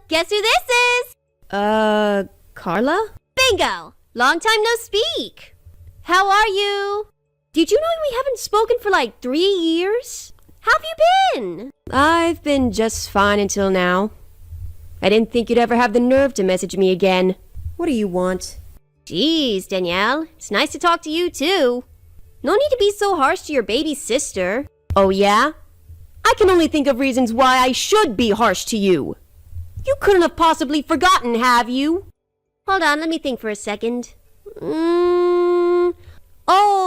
guess who this is? Carla? Bingo! Long time no speak. How are you? Did you know we haven't spoken for like 3 years? How have you been? I've been just fine until now. I didn't think you'd ever have the nerve to message me again. What do you want? Jeez, Danielle, it's nice to talk to you too. No need to be so harsh to your baby sister. Oh yeah? I can only think of reasons why I should be harsh to you. You couldn't have possibly forgotten, have you? Hold on, let me think for a second. Oh,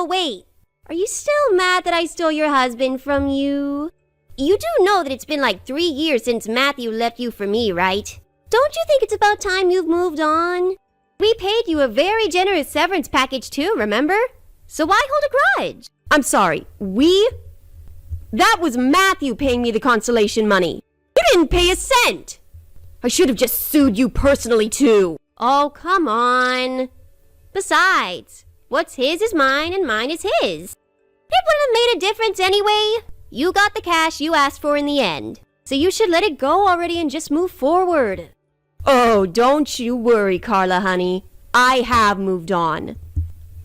wait. Are you still mad that I stole your husband from you? You do know that it's been like 3 years since Matthew left you for me, right? Don't you think it's about time you've moved on? We paid you a very generous severance package too, remember? So why hold a grudge? I'm sorry, we? That was Matthew paying me the consolation money. You didn't pay a cent. I should have just sued you personally too. Oh, come on. Besides, what's his is mine and mine is his. It wouldn't have made a difference anyway. You got the cash you asked for in the end. So you should let it go already and just move forward. Oh, don't you worry, Carla, honey. I have moved on.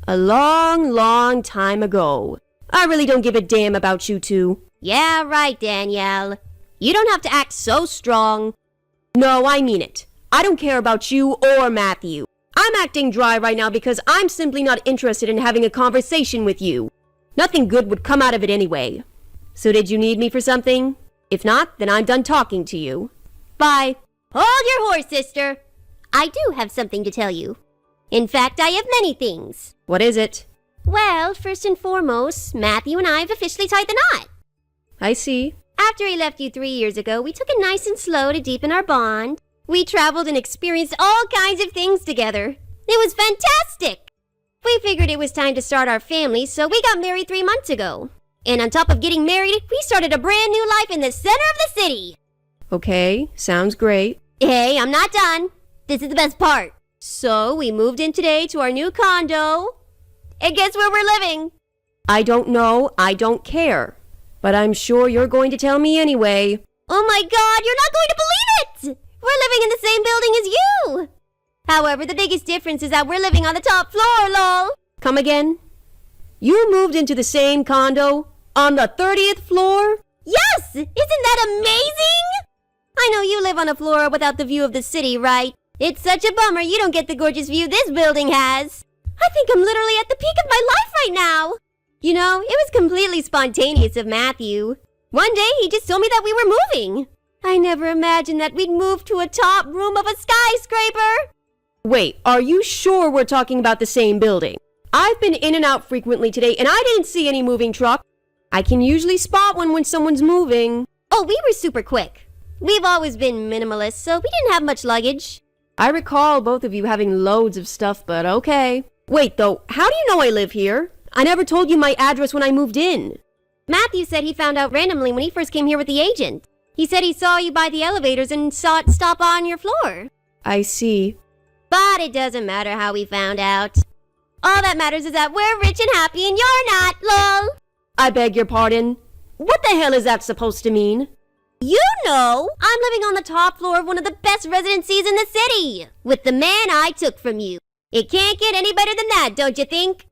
A long, long time ago. I really don't give a damn about you two. Yeah, right, Danielle. You don't have to act so strong. No, I mean it. I don't care about you or Matthew. I'm acting dry right now because I'm simply not interested in having a conversation with you. Nothing good would come out of it anyway. So did you need me for something? If not, then I'm done talking to you. Bye. Hold your horse, sister. I do have something to tell you. In fact, I have many things. What is it? Well, first and foremost, Matthew and I have officially tied the knot. I see. After he left you 3 years ago, we took it nice and slow to deepen our bond. We traveled and experienced all kinds of things together. It was fantastic! We figured it was time to start our family, so we got married 3 months ago. And on top of getting married, we started a brand new life in the center of the city. Okay, sounds great. Hey, I'm not done. This is the best part. So, we moved in today to our new condo. And guess where we're living? I don't know, I don't care. But I'm sure you're going to tell me anyway. Oh my God, you're not going to believe it! We're living in the same building as you! However, the biggest difference is that we're living on the top floor, lol. Come again? You moved into the same condo? On the 30th floor? Yes! Isn't that amazing? I know you live on a floor without the view of the city, right? It's such a bummer you don't get the gorgeous view this building has. I think I'm literally at the peak of my life right now. You know, it was completely spontaneous of Matthew. One day he just told me that we were moving. I never imagined that we'd move to a top room of a skyscraper. Wait, are you sure we're talking about the same building? I've been in and out frequently today and I didn't see any moving truck. I can usually spot one when someone's moving. Oh, we were super quick. We've always been minimalist, so we didn't have much luggage. I recall both of you having loads of stuff, but okay. Wait though, how do you know I live here? I never told you my address when I moved in. Matthew said he found out randomly when he first came here with the agent. He said he saw you by the elevators and saw it stop on your floor. I see. But it doesn't matter how we found out. All that matters is that we're rich and happy and you're not, lol. I beg your pardon. What the hell is that supposed to mean? You know, I'm living on the top floor of one of the best residencies in the city. With the man I took from you. It can't get any better than that, don't you think?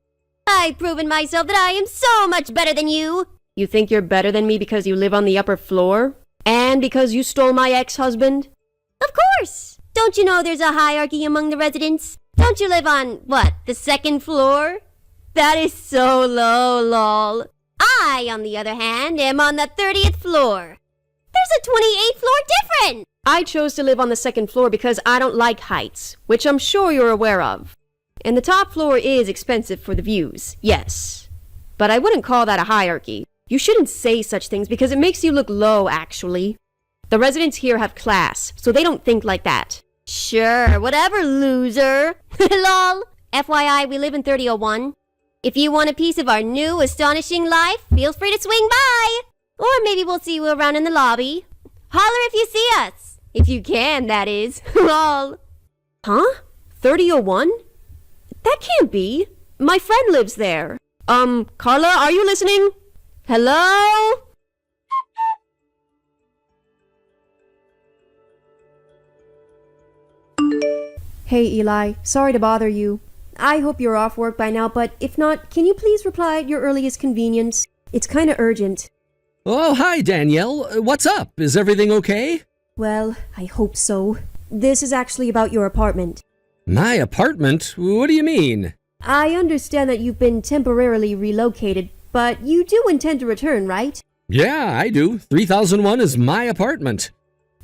I've proven myself that I am so much better than you. You think you're better than me because you live on the upper floor? And because you stole my ex-husband? Of course! Don't you know there's a hierarchy among the residents? Don't you live on, what, the 2nd floor? That is so low, lol. I, on the other hand, am on the 30th floor. There's a 28th floor difference! I chose to live on the 2nd floor because I don't like heights, which I'm sure you're aware of. And the top floor is expensive for the views, yes. But I wouldn't call that a hierarchy. You shouldn't say such things because it makes you look low, actually. The residents here have class, so they don't think like that. Sure, whatever, loser. Lol. FYI, we live in 3001. If you want a piece of our new, astonishing life, feel free to swing by. Or maybe we'll see you around in the lobby. Holler if you see us. If you can, that is. Lol. Huh? 3001? That can't be. My friend lives there. Carla, are you listening? Hello? Hey, Eli. Sorry to bother you. I hope you're off work by now, but if not, can you please reply at your earliest convenience? It's kinda urgent. Oh, hi, Danielle. What's up? Is everything okay? Well, I hope so. This is actually about your apartment. My apartment? What do you mean? I understand that you've been temporarily relocated, but you do intend to return, right? Yeah, I do. 3001 is my apartment.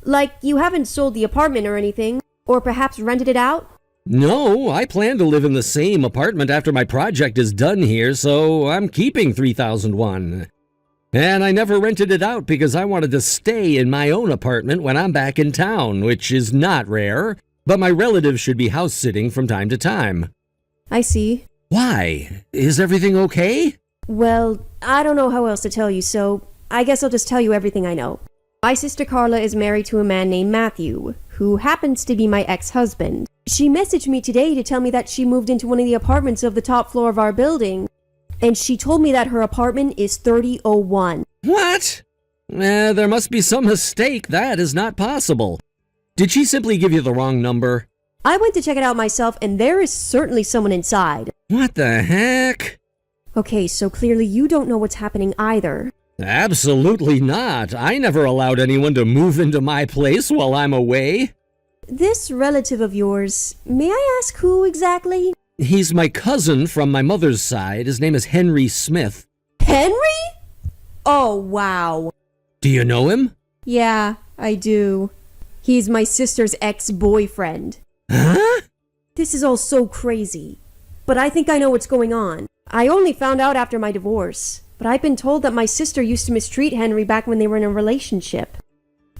Like, you haven't sold the apartment or anything, or perhaps rented it out? No, I plan to live in the same apartment after my project is done here, so I'm keeping 3001. And I never rented it out because I wanted to stay in my own apartment when I'm back in town, which is not rare, but my relatives should be house sitting from time to time. I see. Why? Is everything okay? Well, I don't know how else to tell you, so I guess I'll just tell you everything I know. My sister Carla is married to a man named Matthew, who happens to be my ex-husband. She messaged me today to tell me that she moved into one of the apartments of the top floor of our building, and she told me that her apartment is 3001. What? There must be some mistake. That is not possible. Did she simply give you the wrong number? I went to check it out myself, and there is certainly someone inside. What the heck? Okay, so clearly you don't know what's happening either. Absolutely not. I never allowed anyone to move into my place while I'm away. This relative of yours, may I ask who exactly? He's my cousin from my mother's side. His name is Henry Smith. Henry? Oh, wow. Do you know him? Yeah, I do. He's my sister's ex-boyfriend. Huh? This is all so crazy. But I think I know what's going on. I only found out after my divorce, but I've been told that my sister used to mistreat Henry back when they were in a relationship.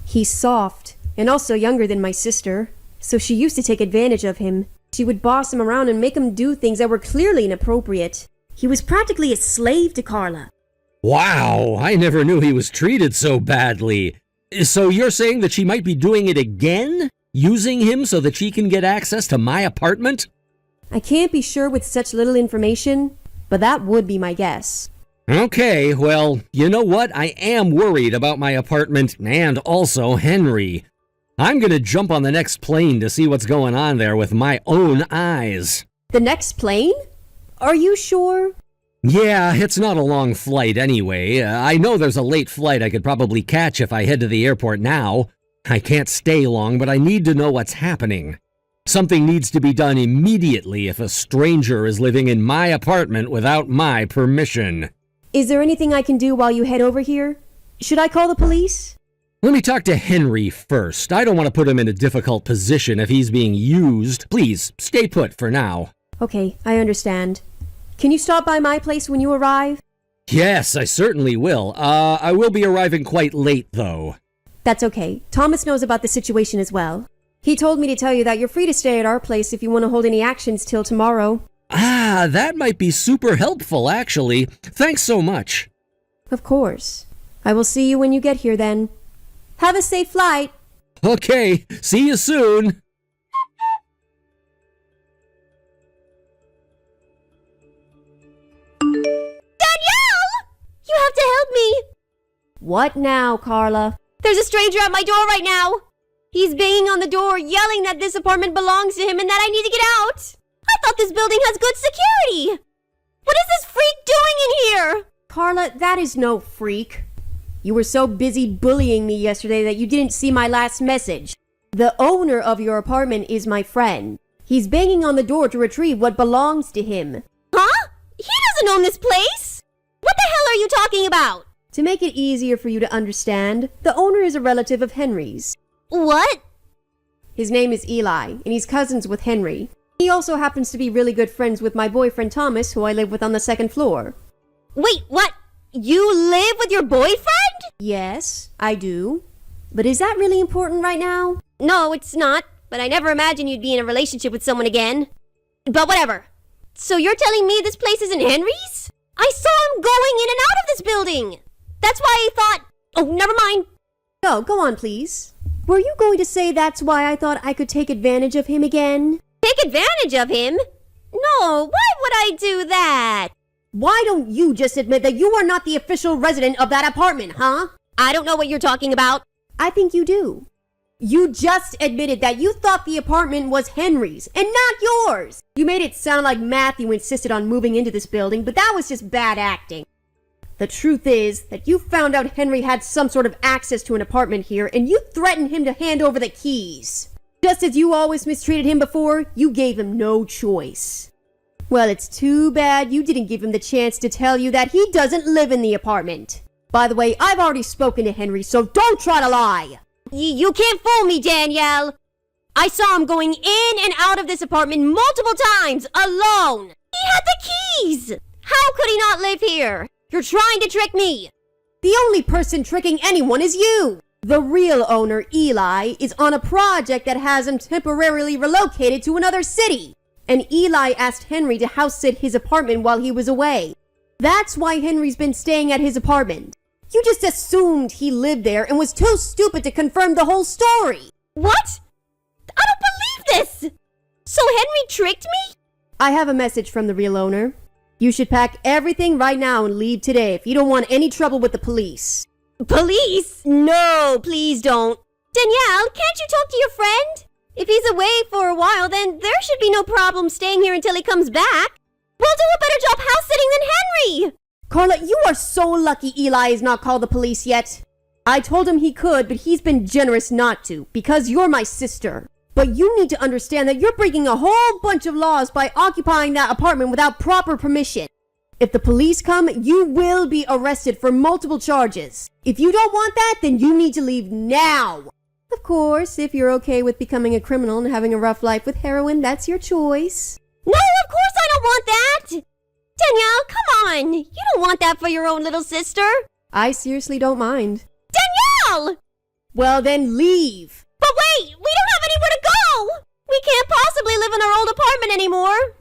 He's soft, and also younger than my sister, so she used to take advantage of him. She would boss him around and make him do things that were clearly inappropriate. He was practically a slave to Carla. Wow, I never knew he was treated so badly. So you're saying that she might be doing it again? Using him so that she can get access to my apartment? I can't be sure with such little information, but that would be my guess. Okay, well, you know what? I am worried about my apartment and also Henry. I'm gonna jump on the next plane to see what's going on there with my own eyes. The next plane? Are you sure? Yeah, it's not a long flight anyway. I know there's a late flight I could probably catch if I head to the airport now. I can't stay long, but I need to know what's happening. Something needs to be done immediately if a stranger is living in my apartment without my permission. Is there anything I can do while you head over here? Should I call the police? Let me talk to Henry first. I don't want to put him in a difficult position if he's being used. Please, stay put for now. Okay, I understand. Can you stop by my place when you arrive? Yes, I certainly will. I will be arriving quite late, though. That's okay. Thomas knows about the situation as well. He told me to tell you that you're free to stay at our place if you want to hold any actions till tomorrow. Ah, that might be super helpful, actually. Thanks so much. Of course. I will see you when you get here then. Have a safe flight. Okay, see you soon. Danielle! You have to help me! What now, Carla? There's a stranger at my door right now! He's banging on the door, yelling that this apartment belongs to him and that I need to get out! I thought this building has good security! What is this freak doing in here? Carla, that is no freak. You were so busy bullying me yesterday that you didn't see my last message. The owner of your apartment is my friend. He's banging on the door to retrieve what belongs to him. Huh? He doesn't own this place! What the hell are you talking about? To make it easier for you to understand, the owner is a relative of Henry's. What? His name is Eli, and he's cousins with Henry. He also happens to be really good friends with my boyfriend Thomas, who I live with on the second floor. Wait, what? You live with your boyfriend? Yes, I do. But is that really important right now? No, it's not. But I never imagined you'd be in a relationship with someone again. But whatever. So you're telling me this place isn't Henry's? I saw him going in and out of this building. That's why I thought... Oh, never mind. No, go on, please. Were you going to say that's why I thought I could take advantage of him again? Take advantage of him? No, why would I do that? Why don't you just admit that you are not the official resident of that apartment, huh? I don't know what you're talking about. I think you do. You just admitted that you thought the apartment was Henry's and not yours. You made it sound like Matthew insisted on moving into this building, but that was just bad acting. The truth is that you found out Henry had some sort of access to an apartment here and you threatened him to hand over the keys. Just as you always mistreated him before, you gave him no choice. Well, it's too bad you didn't give him the chance to tell you that he doesn't live in the apartment. By the way, I've already spoken to Henry, so don't try to lie. You can't fool me, Danielle. I saw him going in and out of this apartment multiple times, alone. He had the keys. How could he not live here? You're trying to trick me. The only person tricking anyone is you. The real owner, Eli, is on a project that has him temporarily relocated to another city. And Eli asked Henry to house sit his apartment while he was away. That's why Henry's been staying at his apartment. You just assumed he lived there and was too stupid to confirm the whole story. What? I don't believe this. So Henry tricked me? I have a message from the real owner. You should pack everything right now and leave today if you don't want any trouble with the police. Police? No, please don't. Danielle, can't you talk to your friend? If he's away for a while, then there should be no problem staying here until he comes back. We'll do a better job house sitting than Henry. Carla, you are so lucky Eli has not called the police yet. I told him he could, but he's been generous not to, because you're my sister. But you need to understand that you're breaking a whole bunch of laws by occupying that apartment without proper permission. If the police come, you will be arrested for multiple charges. If you don't want that, then you need to leave now. Of course, if you're okay with becoming a criminal and having a rough life with heroin, that's your choice. No, of course I don't want that. Danielle, come on. You don't want that for your own little sister. I seriously don't mind. Danielle! Well, then leave. But wait, we don't have anywhere to go. We can't possibly live in our old apartment anymore.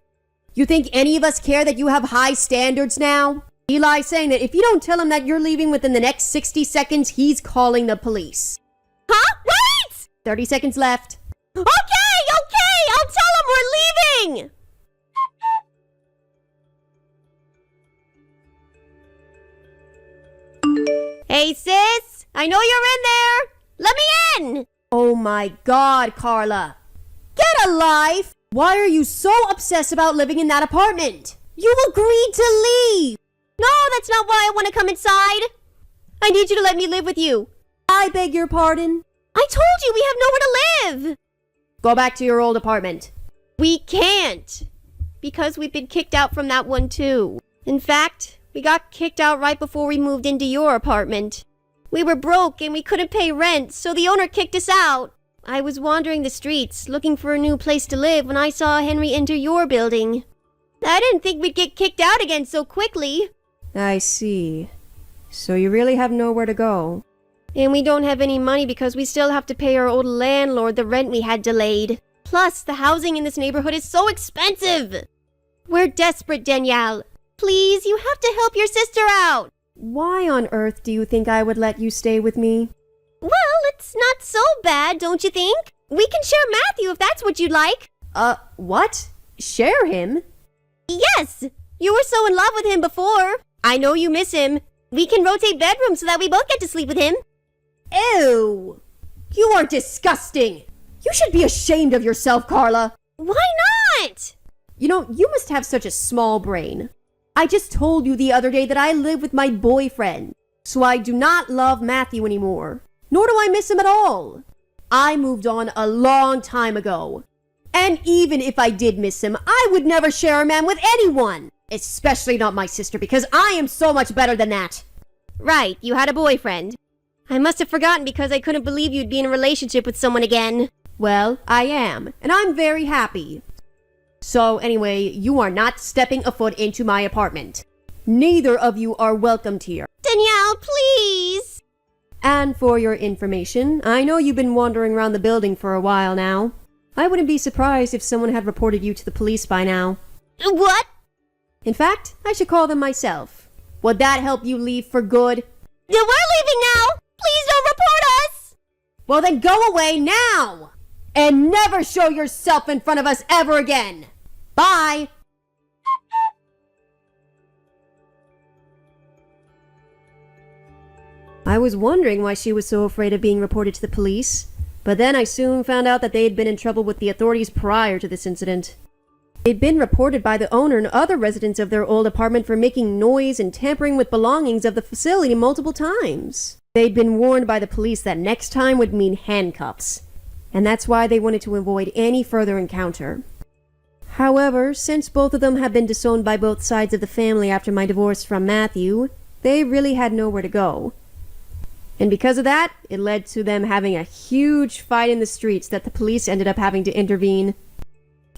You think any of us care that you have high standards now? Eli's saying that if you don't tell him that you're leaving within the next 60 seconds, he's calling the police. Huh? Wait! 30 seconds left. Okay, I'll tell him we're leaving. Hey, sis, I know you're in there. Let me in. Oh my God, Carla. Get a life! Why are you so obsessed about living in that apartment? You agreed to leave! No, that's not why I want to come inside. I need you to let me live with you. I beg your pardon? I told you we have nowhere to live. Go back to your old apartment. We can't. Because we've been kicked out from that one too. In fact, we got kicked out right before we moved into your apartment. We were broke and we couldn't pay rent, so the owner kicked us out. I was wandering the streets, looking for a new place to live when I saw Henry enter your building. I didn't think we'd get kicked out again so quickly. I see. So you really have nowhere to go. And we don't have any money because we still have to pay our old landlord the rent we had delayed. Plus, the housing in this neighborhood is so expensive. We're desperate, Danielle. Please, you have to help your sister out. Why on earth do you think I would let you stay with me? Well, it's not so bad, don't you think? We can share Matthew if that's what you'd like. What? Share him? Yes! You were so in love with him before. I know you miss him. We can rotate bedrooms so that we both get to sleep with him. Ew! You are disgusting! You should be ashamed of yourself, Carla. Why not? You know, you must have such a small brain. I just told you the other day that I live with my boyfriend, so I do not love Matthew anymore. Nor do I miss him at all. I moved on a long time ago. And even if I did miss him, I would never share a man with anyone. Especially not my sister, because I am so much better than that. Right, you had a boyfriend. I must have forgotten because I couldn't believe you'd be in a relationship with someone again. Well, I am, and I'm very happy. So anyway, you are not stepping a foot into my apartment. Neither of you are welcomed here. Danielle, please! And for your information, I know you've been wandering around the building for a while now. I wouldn't be surprised if someone had reported you to the police by now. What? In fact, I should call them myself. Would that help you leave for good? We're leaving now! Please don't report us! Well then go away now! And never show yourself in front of us ever again! Bye! I was wondering why she was so afraid of being reported to the police, But then I soon found out that they had been in trouble with the authorities prior to this incident. They'd been reported by the owner and other residents of their old apartment for making noise and tampering with belongings of the facility multiple times. They'd been warned by the police that next time would mean handcuffs, and that's why they wanted to avoid any further encounter. However, since both of them had been disowned by both sides of the family after my divorce from Matthew, they really had nowhere to go. And because of that, it led to them having a huge fight in the streets that the police ended up having to intervene.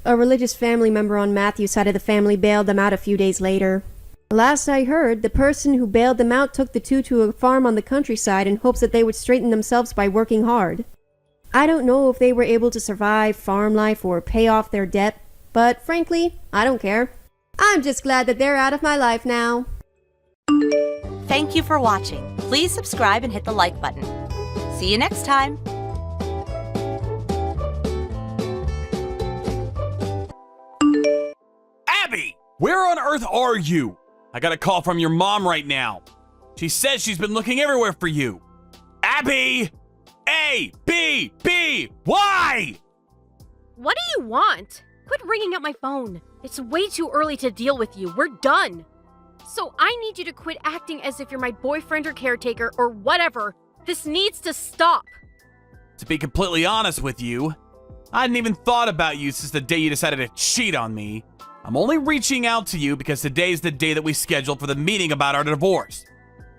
A religious family member on Matthew's side of the family bailed them out a few days later. Last I heard, the person who bailed them out took the two to a farm on the countryside in hopes that they would straighten themselves by working hard. I don't know if they were able to survive farm life or pay off their debt, but frankly, I don't care. I'm just glad that they're out of my life now. Thank you for watching. Please subscribe and hit the like button. See you next time. Abby! Where on earth are you? I got a call from your mom right now. She says she's been looking everywhere for you. Abby! A, B, B, Y! What do you want? Quit ringing up my phone. It's way too early to deal with you. We're done. So I need you to quit acting as if you're my boyfriend or caretaker or whatever. This needs to stop. To be completely honest with you, I hadn't even thought about you since the day you decided to cheat on me. I'm only reaching out to you because today's the day that we scheduled for the meeting about our divorce.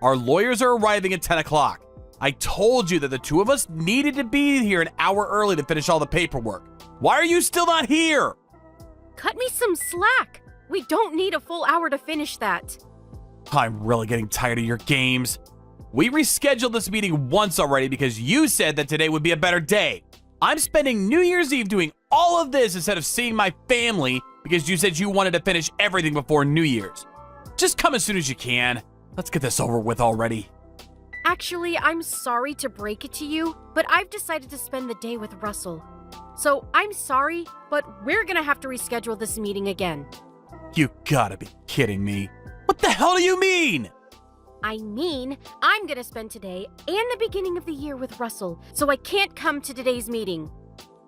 Our lawyers are arriving at 10 o'clock. I told you that the two of us needed to be here an hour early to finish all the paperwork. Why are you still not here? Cut me some slack. We don't need a full hour to finish that. I'm really getting tired of your games. We rescheduled this meeting once already because you said that today would be a better day. I'm spending New Year's Eve doing all of this instead of seeing my family because you said you wanted to finish everything before New Year's. Just come as soon as you can. Let's get this over with already. Actually, I'm sorry to break it to you, but I've decided to spend the day with Russell. So I'm sorry, but we're gonna have to reschedule this meeting again. You gotta be kidding me. What the hell do you mean? I mean, I'm gonna spend today and the beginning of the year with Russell, so I can't come to today's meeting.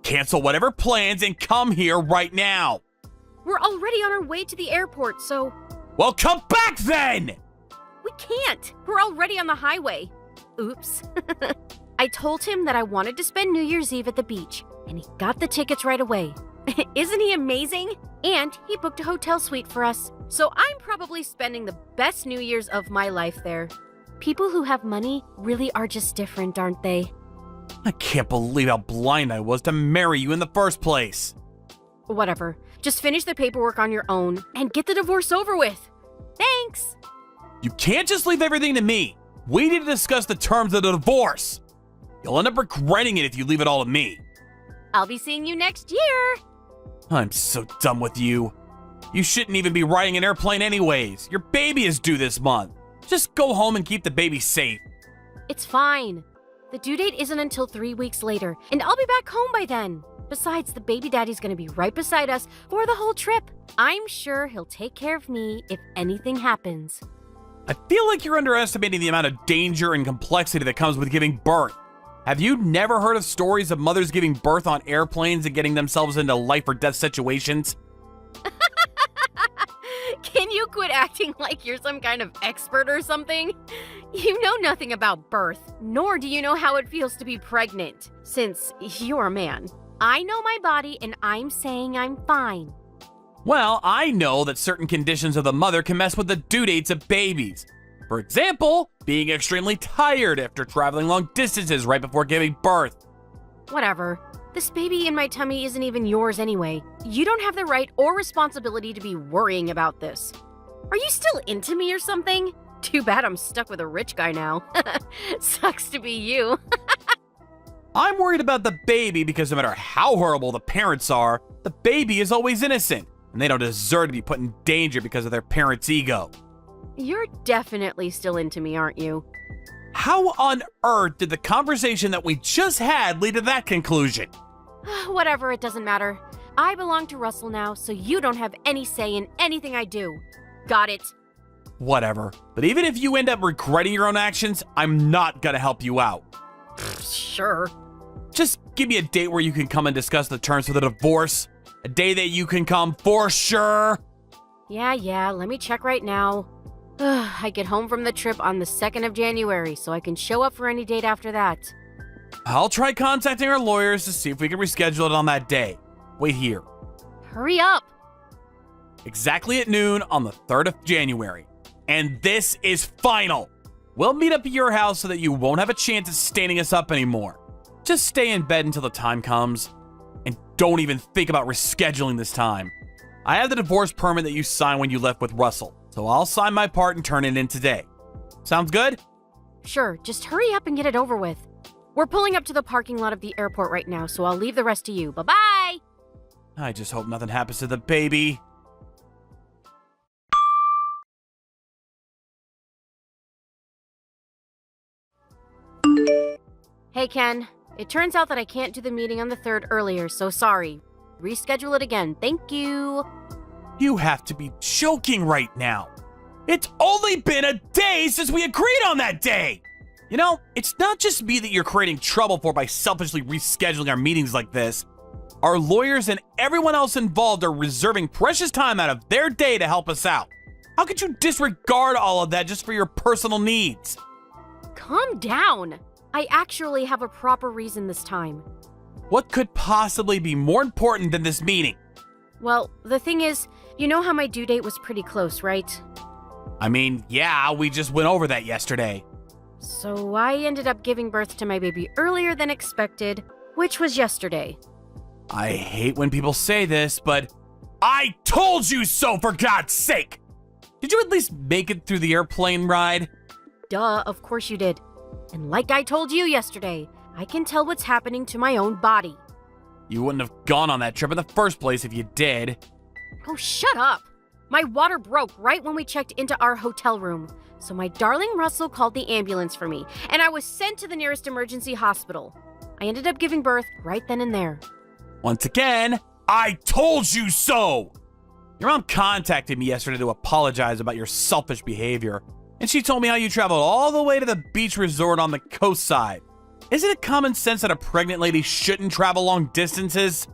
Cancel whatever plans and come here right now. We're already on our way to the airport, so... Well, come back then! We can't! We're already on the highway. Oops. I told him that I wanted to spend New Year's Eve at the beach, and he got the tickets right away. Isn't he amazing? And he booked a hotel suite for us, so I'm probably spending the best New Year's of my life there. People who have money really are just different, aren't they? I can't believe how blind I was to marry you in the first place. Whatever. Just finish the paperwork on your own and get the divorce over with. Thanks! You can't just leave everything to me. We need to discuss the terms of the divorce. You'll end up regretting it if you leave it all to me. I'll be seeing you next year! I'm so done with you. You shouldn't even be riding an airplane anyways. Your baby is due this month. Just go home and keep the baby safe. It's fine. The due date isn't until 3 weeks later, and I'll be back home by then. Besides, the baby daddy's gonna be right beside us for the whole trip. I'm sure he'll take care of me if anything happens. I feel like you're underestimating the amount of danger and complexity that comes with giving birth. Have you never heard of stories of mothers giving birth on airplanes and getting themselves into life or death situations? Can you quit acting like you're some kind of expert or something? You know nothing about birth, nor do you know how it feels to be pregnant, since you're a man. I know my body, and I'm saying I'm fine. Well, I know that certain conditions of the mother can mess with the due dates of babies. For example, being extremely tired after traveling long distances right before giving birth. Whatever. This baby in my tummy isn't even yours anyway. You don't have the right or responsibility to be worrying about this. Are you still into me or something? Too bad I'm stuck with a rich guy now. Sucks to be you. I'm worried about the baby because no matter how horrible the parents are, the baby is always innocent, and they don't deserve to be put in danger because of their parents' ego. You're definitely still into me, aren't you? How on earth did the conversation that we just had lead to that conclusion? Whatever, it doesn't matter. I belong to Russell now, so you don't have any say in anything I do. Got it? Whatever. But even if you end up regretting your own actions, I'm not gonna help you out. Sure. Just give me a date where you can come and discuss the terms for the divorce. A day that you can come for sure. Yeah, let me check right now. I get home from the trip on the 2nd of January, so I can show up for any date after that. I'll try contacting our lawyers to see if we can reschedule it on that day. Wait here. Hurry up! Exactly at noon on the 3rd of January. And this is final. We'll meet up at your house so that you won't have a chance at standing us up anymore. Just stay in bed until the time comes. And don't even think about rescheduling this time. I have the divorce permit that you signed when you left with Russell, so I'll sign my part and turn it in today. Sounds good? Sure, just hurry up and get it over with. We're pulling up to the parking lot of the airport right now, so I'll leave the rest to you. Bye-bye! I just hope nothing happens to the baby. Hey, Ken. It turns out that I can't do the meeting on the 3rd earlier, so sorry. Reschedule it again. Thank you. You have to be joking right now. It's only been a day since we agreed on that day. You know, it's not just me that you're creating trouble for by selfishly rescheduling our meetings like this. Our lawyers and everyone else involved are reserving precious time out of their day to help us out. How could you disregard all of that just for your personal needs? Calm down. I actually have a proper reason this time. What could possibly be more important than this meeting? Well, the thing is, you know how my due date was pretty close, right? I mean, yeah, we just went over that yesterday. So I ended up giving birth to my baby earlier than expected, which was yesterday. I hate when people say this, but I told you so, for God's sake! Did you at least make it through the airplane ride? Duh, of course you did. And like I told you yesterday, I can tell what's happening to my own body. You wouldn't have gone on that trip in the first place if you did. Oh, shut up! My water broke right when we checked into our hotel room, so my darling Russell called the ambulance for me, and I was sent to the nearest emergency hospital. I ended up giving birth right then and there. Once again, I told you so! Your mom contacted me yesterday to apologize about your selfish behavior, and she told me how you traveled all the way to the beach resort on the coast side. Isn't it common sense that a pregnant lady shouldn't travel long distances?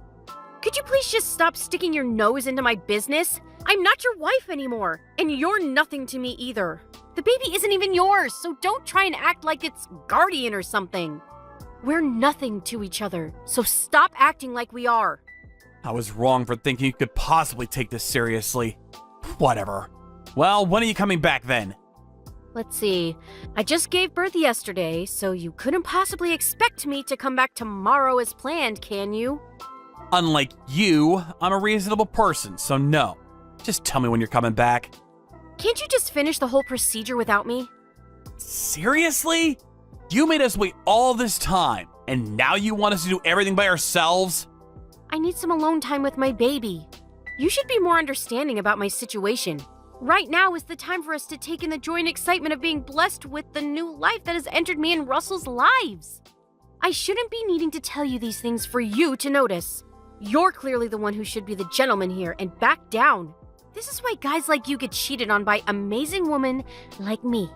Could you please just stop sticking your nose into my business? I'm not your wife anymore, and you're nothing to me either. The baby isn't even yours, so don't try and act like it's guardian or something. We're nothing to each other, so stop acting like we are. I was wrong for thinking you could possibly take this seriously. Whatever. Well, when are you coming back then? Let's see. I just gave birth yesterday, so you couldn't possibly expect me to come back tomorrow as planned, can you? Unlike you, I'm a reasonable person, so no. Just tell me when you're coming back. Can't you just finish the whole procedure without me? Seriously? You made us wait all this time, and now you want us to do everything by ourselves? I need some alone time with my baby. You should be more understanding about my situation. Right now is the time for us to take in the joy and excitement of being blessed with the new life that has entered me and Russell's lives. I shouldn't be needing to tell you these things for you to notice. You're clearly the one who should be the gentleman here and back down. This is why guys like you get cheated on by amazing women like me.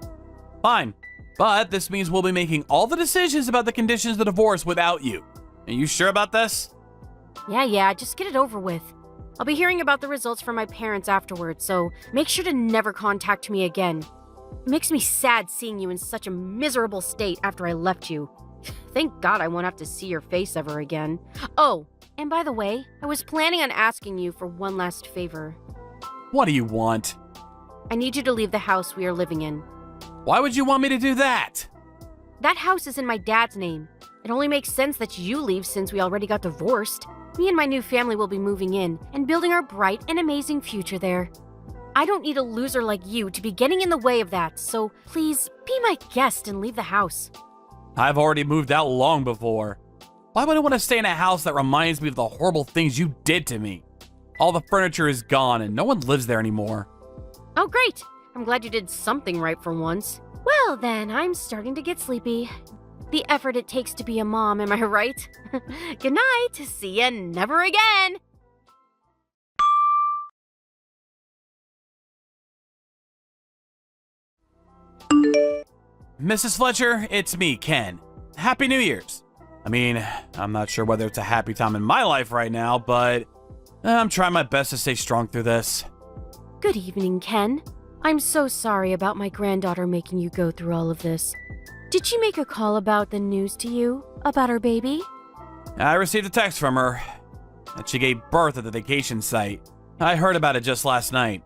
Fine, but this means we'll be making all the decisions about the conditions of the divorce without you. Are you sure about this? Yeah, just get it over with. I'll be hearing about the results from my parents afterwards, so make sure to never contact me again. It makes me sad seeing you in such a miserable state after I left you. Thank God I won't have to see your face ever again. Oh, and by the way, I was planning on asking you for one last favor. What do you want? I need you to leave the house we are living in. Why would you want me to do that? That house is in my dad's name. It only makes sense that you leave since we already got divorced. Me and my new family will be moving in and building our bright and amazing future there. I don't need a loser like you to be getting in the way of that, so please be my guest and leave the house. I've already moved out long before. Why would I want to stay in a house that reminds me of the horrible things you did to me? All the furniture is gone and no one lives there anymore. Oh, great. I'm glad you did something right for once. Well, then, I'm starting to get sleepy. The effort it takes to be a mom, am I right? Good night. See ya never again. Mrs. Fletcher, it's me, Ken. Happy New Year's. I mean, I'm not sure whether it's a happy time in my life right now, but I'm trying my best to stay strong through this. Good evening, Ken. I'm so sorry about my granddaughter making you go through all of this. Did she make a call about the news to you? About her baby? I received a text from her that she gave birth at the vacation site. I heard about it just last night.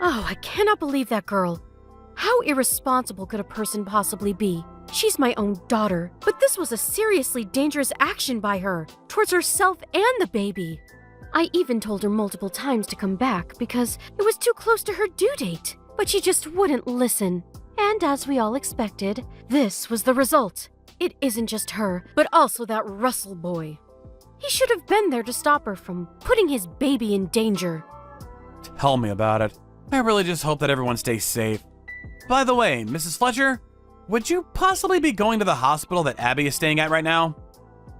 Oh, I cannot believe that girl. How irresponsible could a person possibly be? She's my own daughter, but this was a seriously dangerous action by her, towards herself and the baby. I even told her multiple times to come back because it was too close to her due date, but she just wouldn't listen. And as we all expected, this was the result. It isn't just her, but also that Russell boy. He should have been there to stop her from putting his baby in danger. Tell me about it. I really just hope that everyone stays safe. By the way, Mrs. Fletcher, would you possibly be going to the hospital that Abby is staying at right now?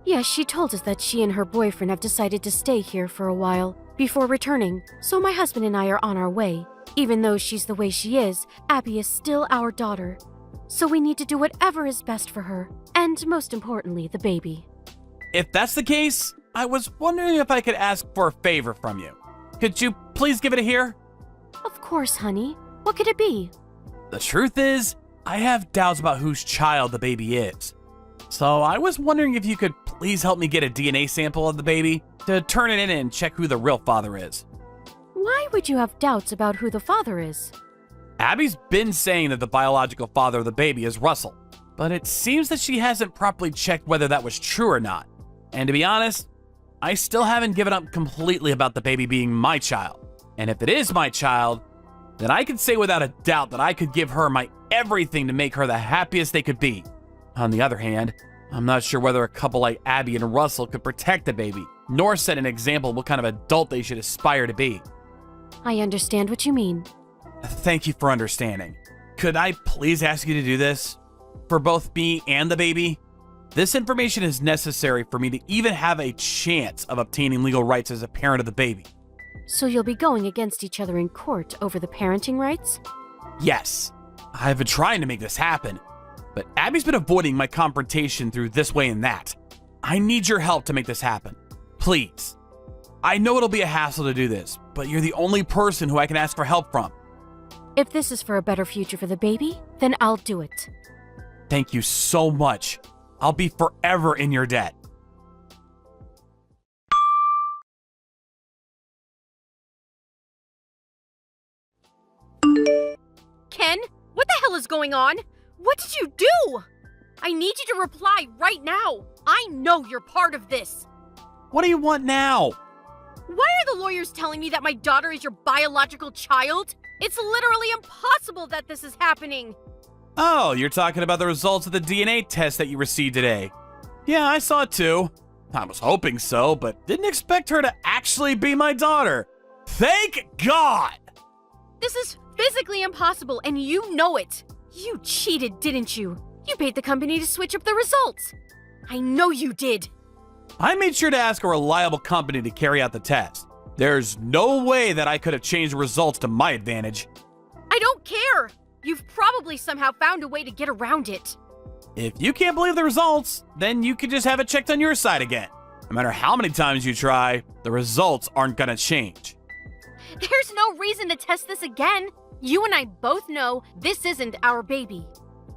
Yes, she told us that she and her boyfriend have decided to stay here for a while before returning, so my husband and I are on our way. Even though she's the way she is, Abby is still our daughter. So we need to do whatever is best for her, and most importantly, the baby. If that's the case, I was wondering if I could ask for a favor from you. Could you please give it a hear? Of course, honey. What could it be? The truth is, I have doubts about whose child the baby is. So I was wondering if you could please help me get a DNA sample of the baby to turn it in and check who the real father is. Why would you have doubts about who the father is? Abby's been saying that the biological father of the baby is Russell, but it seems that she hasn't properly checked whether that was true or not. And to be honest, I still haven't given up completely about the baby being my child. And if it is my child, then I can say without a doubt that I could give her my everything to make her the happiest they could be. On the other hand, I'm not sure whether a couple like Abby and Russell could protect the baby, nor set an example of what kind of adult they should aspire to be. I understand what you mean. Thank you for understanding. Could I please ask you to do this? For both me and the baby? This information is necessary for me to even have a chance of obtaining legal rights as a parent of the baby. So you'll be going against each other in court over the parenting rights? Yes. I've been trying to make this happen, but Abby's been avoiding my confrontation through this way and that. I need your help to make this happen. Please. I know it'll be a hassle to do this, but you're the only person who I can ask for help from. If this is for a better future for the baby, then I'll do it. Thank you so much. I'll be forever in your debt. Ken, what the hell is going on? What did you do? I need you to reply right now. I know you're part of this. What do you want now? Why are the lawyers telling me that my daughter is your biological child? It's literally impossible that this is happening. Oh, you're talking about the results of the DNA test that you received today. Yeah, I saw it too. I was hoping so, but didn't expect her to actually be my daughter. Thank God! This is physically impossible, and you know it. You cheated, didn't you? You paid the company to switch up the results. I know you did. I made sure to ask a reliable company to carry out the test. There's no way that I could have changed the results to my advantage. I don't care. You've probably somehow found a way to get around it. If you can't believe the results, then you can just have it checked on your side again. No matter how many times you try, the results aren't gonna change. There's no reason to test this again. You and I both know this isn't our baby.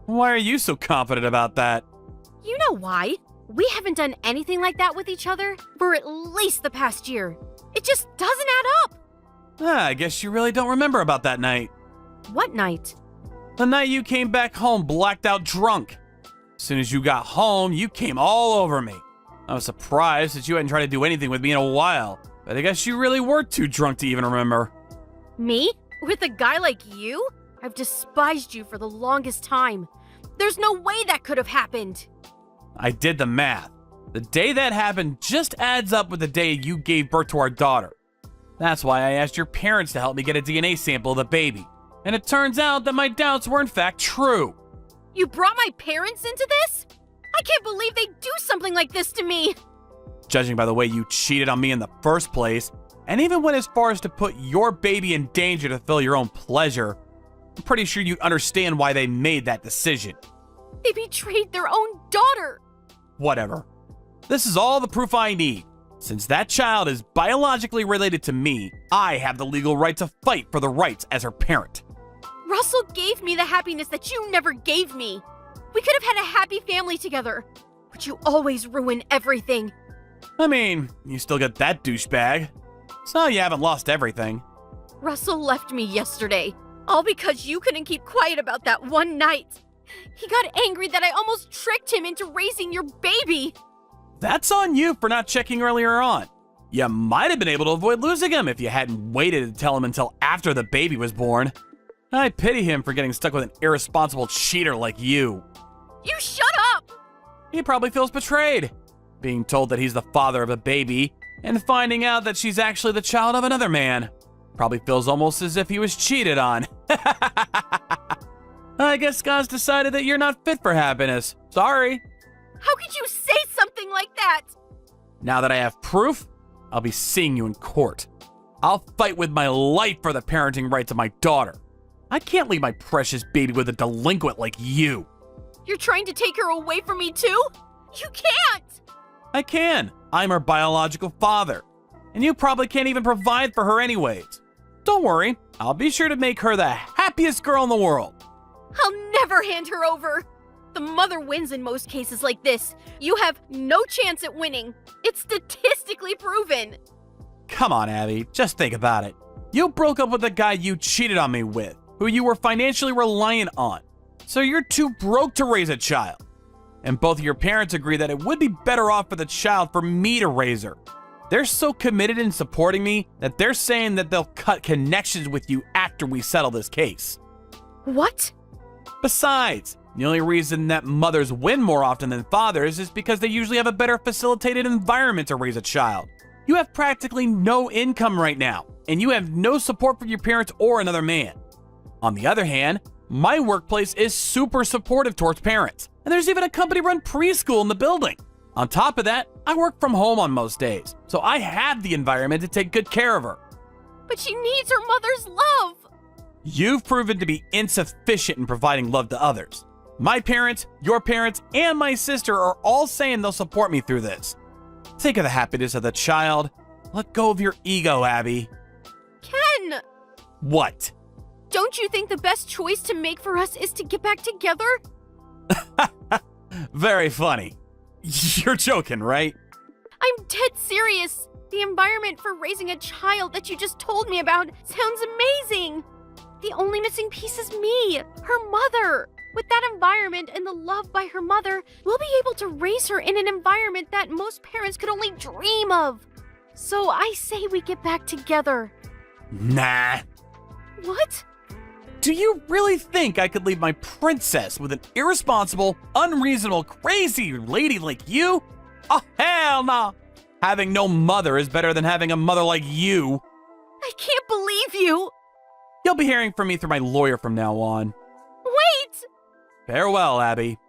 Why are you so confident about that? You know why? We haven't done anything like that with each other for at least the past year. It just doesn't add up. I guess you really don't remember about that night. What night? The night you came back home blacked out drunk. As soon as you got home, you came all over me. I was surprised that you hadn't tried to do anything with me in a while, but I guess you really were too drunk to even remember. Me? With a guy like you? I've despised you for the longest time. There's no way that could have happened. I did the math. The day that happened just adds up with the day you gave birth to our daughter. That's why I asked your parents to help me get a DNA sample of the baby. And it turns out that my doubts were in fact true. You brought my parents into this? I can't believe they'd do something like this to me. Judging by the way you cheated on me in the first place, and even went as far as to put your baby in danger to fulfill your own pleasure, I'm pretty sure you understand why they made that decision. They betrayed their own daughter. Whatever. This is all the proof I need. Since that child is biologically related to me, I have the legal right to fight for the rights as her parent. Russell gave me the happiness that you never gave me. We could have had a happy family together, but you always ruin everything. I mean, you still get that douchebag. So you haven't lost everything. Russell left me yesterday, all because you couldn't keep quiet about that one night. He got angry that I almost tricked him into raising your baby. That's on you for not checking earlier on. You might have been able to avoid losing him if you hadn't waited to tell him until after the baby was born. I pity him for getting stuck with an irresponsible cheater like you. You shut up! He probably feels betrayed, being told that he's the father of a baby and finding out that she's actually the child of another man. Probably feels almost as if he was cheated on. I guess God's decided that you're not fit for happiness. Sorry. How could you say something like that? Now that I have proof, I'll be seeing you in court. I'll fight with my life for the parenting rights of my daughter. I can't leave my precious baby with a delinquent like you. You're trying to take her away from me too? You can't! I can. I'm her biological father. And you probably can't even provide for her anyways. Don't worry, I'll be sure to make her the happiest girl in the world. I'll never hand her over. The mother wins in most cases like this. You have no chance at winning. It's statistically proven. Come on, Abby, just think about it. You broke up with the guy you cheated on me with, who you were financially reliant on. So you're too broke to raise a child. And both of your parents agree that it would be better off for the child for me to raise her. They're so committed in supporting me that they're saying that they'll cut connections with you after we settle this case. What? Besides, the only reason that mothers win more often than fathers is because they usually have a better facilitated environment to raise a child. You have practically no income right now, and you have no support from your parents or another man. On the other hand, my workplace is super supportive towards parents, and there's even a company-run preschool in the building. On top of that, I work from home on most days, so I have the environment to take good care of her. But she needs her mother's love. You've proven to be insufficient in providing love to others. My parents, your parents, and my sister are all saying they'll support me through this. Think of the happiness of the child. Let go of your ego, Abby. Ken! What? Don't you think the best choice to make for us is to get back together? Very funny. You're joking, right? I'm dead serious. The environment for raising a child that you just told me about sounds amazing. The only missing piece is me, her mother. With that environment and the love by her mother, we'll be able to raise her in an environment that most parents could only dream of. So I say we get back together. Nah. What? Do you really think I could leave my princess with an irresponsible, unreasonable, crazy lady like you? Oh, hell no! Having no mother is better than having a mother like you. I can't believe you! You'll be hearing from me through my lawyer from now on. Wait! Farewell, Abby.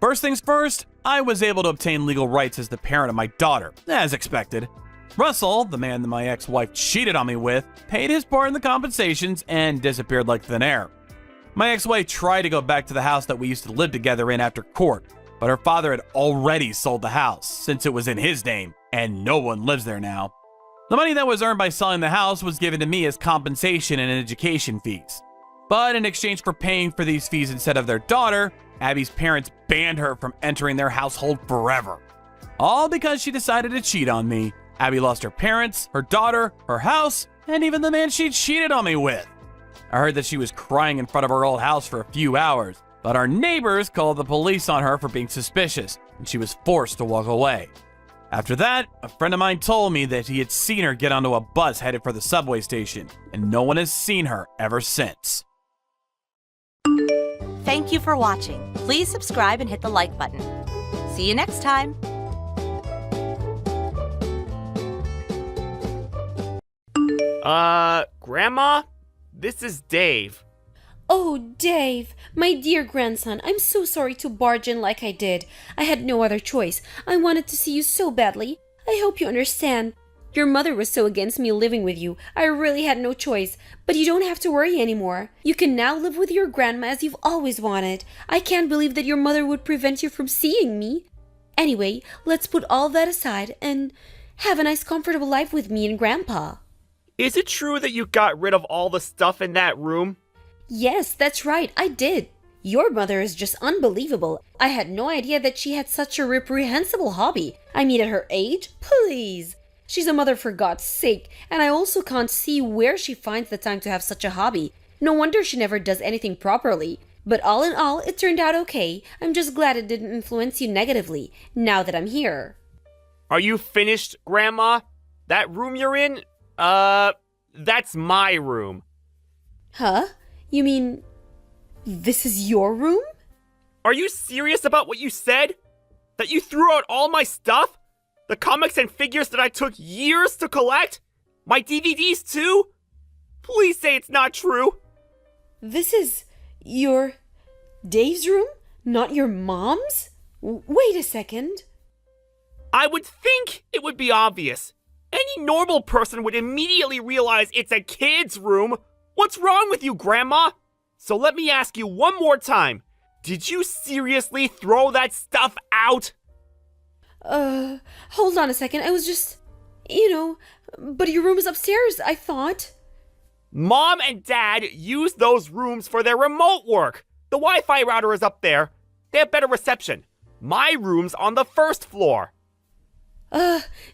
First things first, I was able to obtain legal rights as the parent of my daughter, as expected. Russell, the man that my ex-wife cheated on me with, paid his part in the compensations and disappeared like thin air. My ex-wife tried to go back to the house that we used to live together in after court, but her father had already sold the house since it was in his name, and no one lives there now. The money that was earned by selling the house was given to me as compensation and education fees. But in exchange for paying for these fees instead of their daughter, Abby's parents banned her from entering their household forever. All because she decided to cheat on me. Abby lost her parents, her daughter, her house, and even the man she cheated on me with. I heard that she was crying in front of her old house for a few hours, but our neighbors called the police on her for being suspicious, and she was forced to walk away. After that, a friend of mine told me that he had seen her get onto a bus headed for the subway station, and no one has seen her ever since. Thank you for watching. Please subscribe and hit the like button. See you next time. Grandma? This is Dave. Oh, Dave, my dear grandson, I'm so sorry to barge in like I did. I had no other choice. I wanted to see you so badly. I hope you understand. Your mother was so against me living with you. I really had no choice. But you don't have to worry anymore. You can now live with your grandma as you've always wanted. I can't believe that your mother would prevent you from seeing me. Anyway, let's put all that aside and have a nice comfortable life with me and Grandpa. Is it true that you got rid of all the stuff in that room? Yes, that's right, I did. Your mother is just unbelievable. I had no idea that she had such a reprehensible hobby. I mean, at her age? Please. She's a mother for God's sake, and I also can't see where she finds the time to have such a hobby. No wonder she never does anything properly. But all in all, it turned out okay. I'm just glad it didn't influence you negatively, now that I'm here. Are you finished, Grandma? That room you're in? That's my room. Huh? You mean, this is your room? Are you serious about what you said? That you threw out all my stuff? The comics and figures that I took years to collect? My DVDs too? Please say it's not true. This is your Dave's room? Not your mom's? Wait a second. I would think it would be obvious. Any normal person would immediately realize it's a kid's room. What's wrong with you, Grandma? So let me ask you one more time. Did you seriously throw that stuff out? Hold on a second. I was just, but your room is upstairs, I thought. Mom and Dad use those rooms for their remote work. The Wi-Fi router is up there. They have better reception. My room's on the first floor.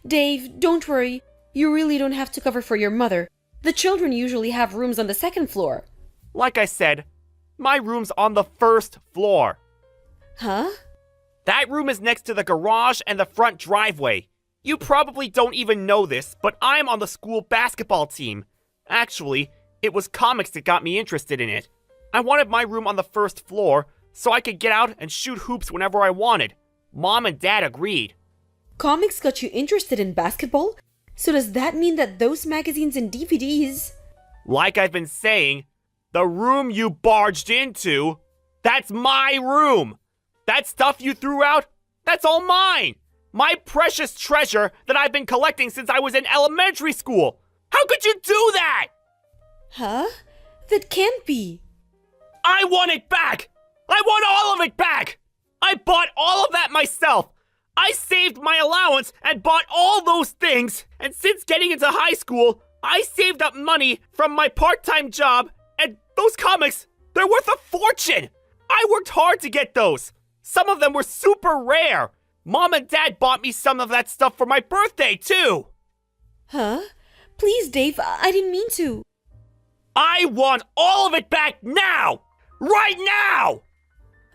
Dave, don't worry. You really don't have to cover for your mother. The children usually have rooms on the second floor. Like I said, my room's on the first floor. Huh? That room is next to the garage and the front driveway. You probably don't even know this, but I'm on the school basketball team. Actually, it was comics that got me interested in it. I wanted my room on the first floor so I could get out and shoot hoops whenever I wanted. Mom and Dad agreed. Comics got you interested in basketball? So does that mean that those magazines and DVDs... Like I've been saying, the room you barged into, that's my room. That stuff you threw out, that's all mine. My precious treasure that I've been collecting since I was in elementary school. How could you do that? Huh? That can't be. I want it back. I want all of it back. I bought all of that myself. I saved my allowance and bought all those things. And since getting into high school, I saved up money from my part-time job. And those comics, they're worth a fortune. I worked hard to get those. Some of them were super rare. Mom and Dad bought me some of that stuff for my birthday, too. Huh? Please, Dave, I didn't mean to. I want all of it back now! Right now!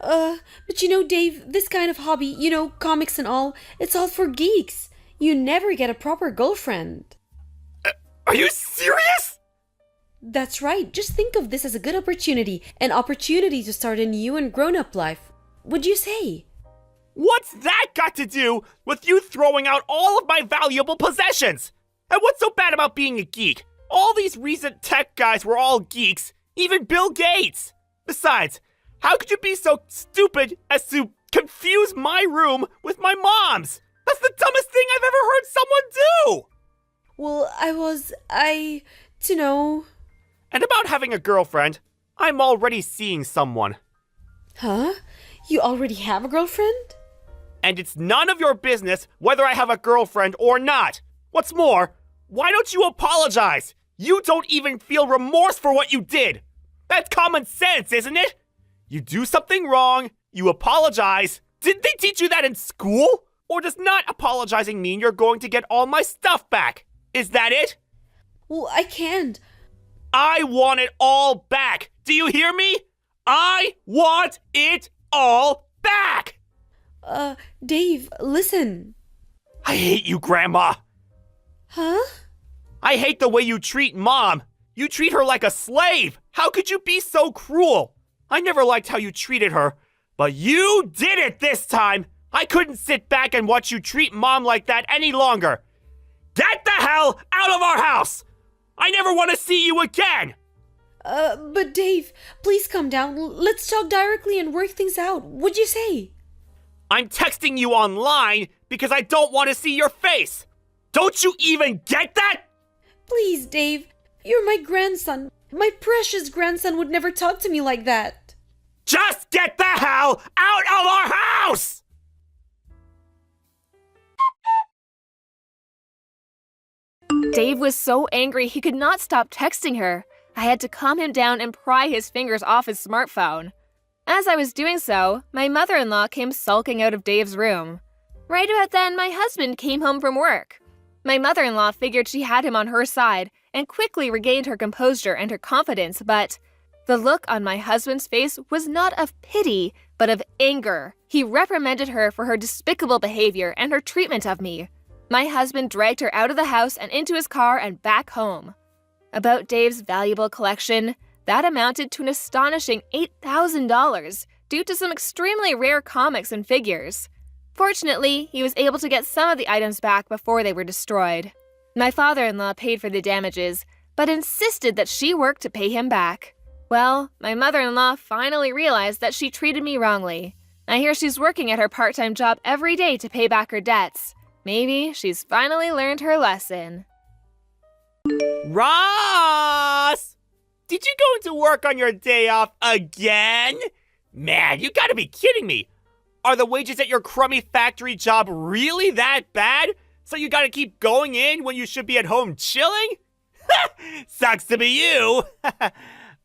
But Dave, this kind of hobby, comics and all, it's all for geeks. You never get a proper girlfriend. Are you serious? That's right. Just think of this as a good opportunity. An opportunity to start a new and grown-up life. Would you say? What's that got to do with you throwing out all of my valuable possessions? And what's so bad about being a geek? All these recent tech guys were all geeks, even Bill Gates. Besides, how could you be so stupid as to confuse my room with my mom's? That's the dumbest thing I've ever heard someone do! Well, to know. And about having a girlfriend, I'm already seeing someone. Huh? You already have a girlfriend? And it's none of your business whether I have a girlfriend or not. What's more, why don't you apologize? You don't even feel remorse for what you did. That's common sense, isn't it? You do something wrong, you apologize. Didn't they teach you that in school? Or does not apologizing mean you're going to get all my stuff back? Is that it? Well, I can't. I want it all back. Do you hear me? I want it all back. Dave, listen. I hate you, Grandma. Huh? I hate the way you treat Mom. You treat her like a slave. How could you be so cruel? I never liked how you treated her, but you did it this time. I couldn't sit back and watch you treat Mom like that any longer. Get the hell out of our house! I never want to see you again! But Dave, please calm down. Let's talk directly and work things out. What'd you say? I'm texting you online because I don't want to see your face. Don't you even get that? Please, Dave. You're my grandson. My precious grandson would never talk to me like that. Just get the hell out of our house! Dave was so angry he could not stop texting her. I had to calm him down and pry his fingers off his smartphone. As I was doing so, my mother-in-law came sulking out of Dave's room. Right about then, my husband came home from work. My mother-in-law figured she had him on her side and quickly regained her composure and her confidence, but the look on my husband's face was not of pity, but of anger. He reprimanded her for her despicable behavior and her treatment of me. My husband dragged her out of the house and into his car and back home. About Dave's valuable collection, that amounted to an astonishing $8,000 due to some extremely rare comics and figures. Fortunately, he was able to get some of the items back before they were destroyed. My father-in-law paid for the damages, but insisted that she work to pay him back. Well, my mother-in-law finally realized that she treated me wrongly. I hear she's working at her part-time job every day to pay back her debts. Maybe she's finally learned her lesson. Ross! Did you go into work on your day off again? Man, you gotta be kidding me. Are the wages at your crummy factory job really that bad? So you gotta keep going in when you should be at home chilling? Sucks to be you.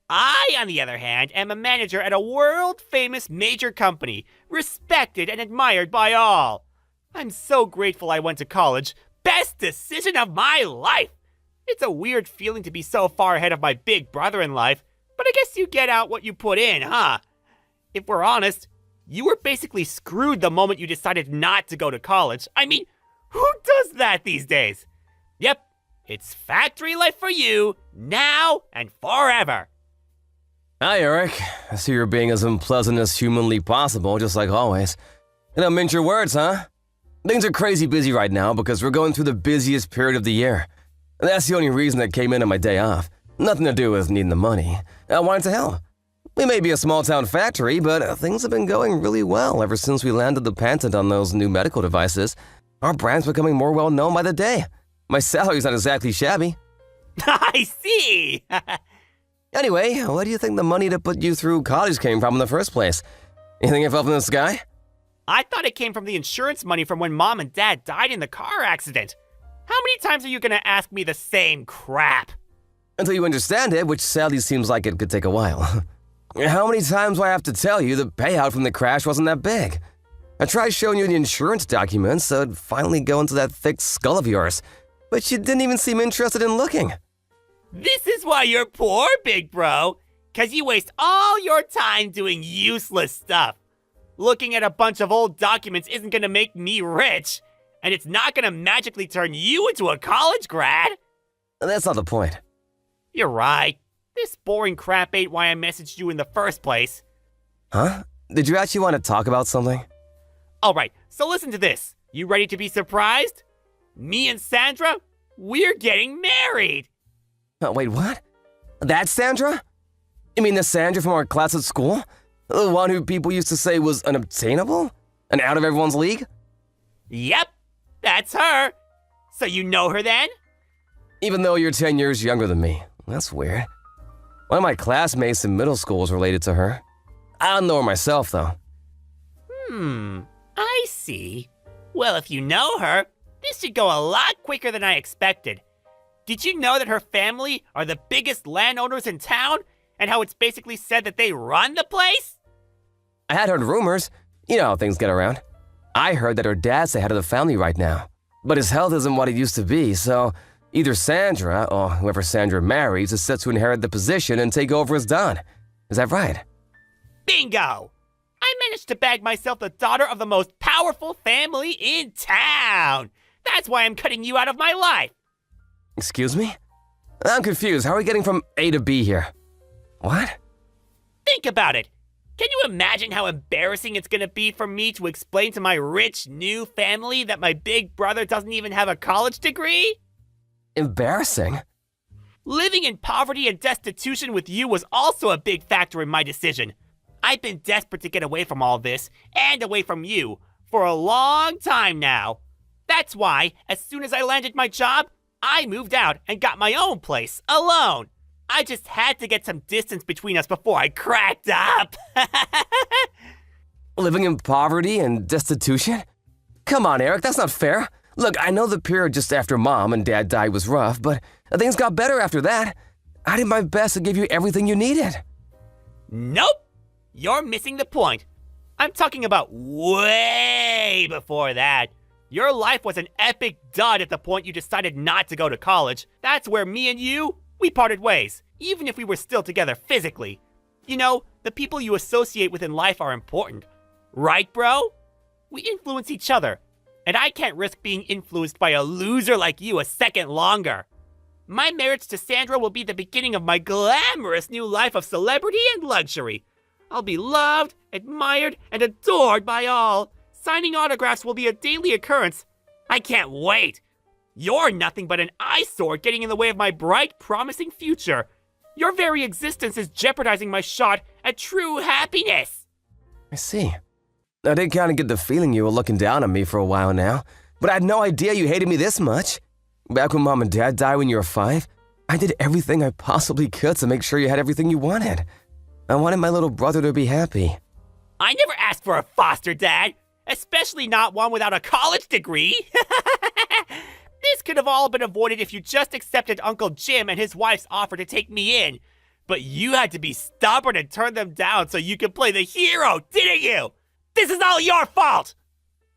I, on the other hand, am a manager at a world-famous major company, respected and admired by all. I'm so grateful I went to college. Best decision of my life! It's a weird feeling to be so far ahead of my big brother in life, but I guess you get out what you put in, huh? If we're honest, you were basically screwed the moment you decided not to go to college. I mean, who does that these days? Yep, it's factory life for you, now and forever. Hi, Eric. I see you're being as unpleasant as humanly possible, just like always. You don't mince your words, huh? Things are crazy busy right now because we're going through the busiest period of the year. That's the only reason I came in on my day off. Nothing to do with needing the money. I wanted to help. We may be a small-town factory, but things have been going really well ever since we landed the patent on those new medical devices. Our brand's becoming more well-known by the day. My salary's not exactly shabby. I see! Anyway, where do you think the money to put you through college came from in the first place? You think it fell from the sky? I thought it came from the insurance money from when Mom and Dad died in the car accident. How many times are you gonna ask me the same crap? Until you understand it, which sadly seems like it could take a while. How many times do I have to tell you the payout from the crash wasn't that big? I tried showing you the insurance documents so it'd finally go into that thick skull of yours, but you didn't even seem interested in looking. This is why you're poor, big bro. 'Cause you waste all your time doing useless stuff. Looking at a bunch of old documents isn't gonna make me rich, and it's not gonna magically turn you into a college grad. That's not the point. You're right. This boring crap ain't why I messaged you in the first place. Huh? Did you actually want to talk about something? Alright, so listen to this. You ready to be surprised? Me and Sandra, we're getting married. Wait, what? That's Sandra? You mean the Sandra from our class at school? The one who people used to say was unobtainable? And out of everyone's league? Yep, that's her. So you know her then? Even though you're 10 years younger than me. That's weird. One of my classmates in middle school is related to her. I don't know her myself, though. I see. Well, if you know her, this should go a lot quicker than I expected. Did you know that her family are the biggest landowners in town? And how it's basically said that they run the place? I had heard rumors. You know how things get around. I heard that her dad's the head of the family right now. But his health isn't what it used to be, so either Sandra or whoever Sandra marries is set to inherit the position and take over as Don. Is that right? Bingo! I managed to bag myself the daughter of the most powerful family in town. That's why I'm cutting you out of my life. Excuse me? I'm confused. How are we getting from A to B here? What? Think about it. Can you imagine how embarrassing it's gonna be for me to explain to my rich new family that my big brother doesn't even have a college degree? Embarrassing? Living in poverty and destitution with you was also a big factor in my decision. I've been desperate to get away from all this, and away from you, for a long time now. That's why, as soon as I landed my job, I moved out and got my own place, alone. I just had to get some distance between us before I cracked up. Living in poverty and destitution? Come on, Eric, that's not fair. Look, I know the period just after Mom and Dad died was rough, but things got better after that. I did my best to give you everything you needed. Nope! You're missing the point. I'm talking about way before that. Your life was an epic dud at the point you decided not to go to college. That's where me and you, we parted ways, even if we were still together physically. You know, the people you associate with in life are important. Right, bro? We influence each other, and I can't risk being influenced by a loser like you a second longer. My marriage to Sandra will be the beginning of my glamorous new life of celebrity and luxury. I'll be loved, admired, and adored by all. Signing autographs will be a daily occurrence. I can't wait. You're nothing but an eyesore getting in the way of my bright, promising future. Your very existence is jeopardizing my shot at true happiness. I see. I did kind of get the feeling you were looking down on me for a while now, but I had no idea you hated me this much. Back when Mom and Dad died when you were 5, I did everything I possibly could to make sure you had everything you wanted. I wanted my little brother to be happy. I never asked for a foster dad, especially not one without a college degree. This could have all been avoided if you just accepted Uncle Jim and his wife's offer to take me in. But you had to be stubborn and turn them down so you could play the hero, didn't you? This is all your fault!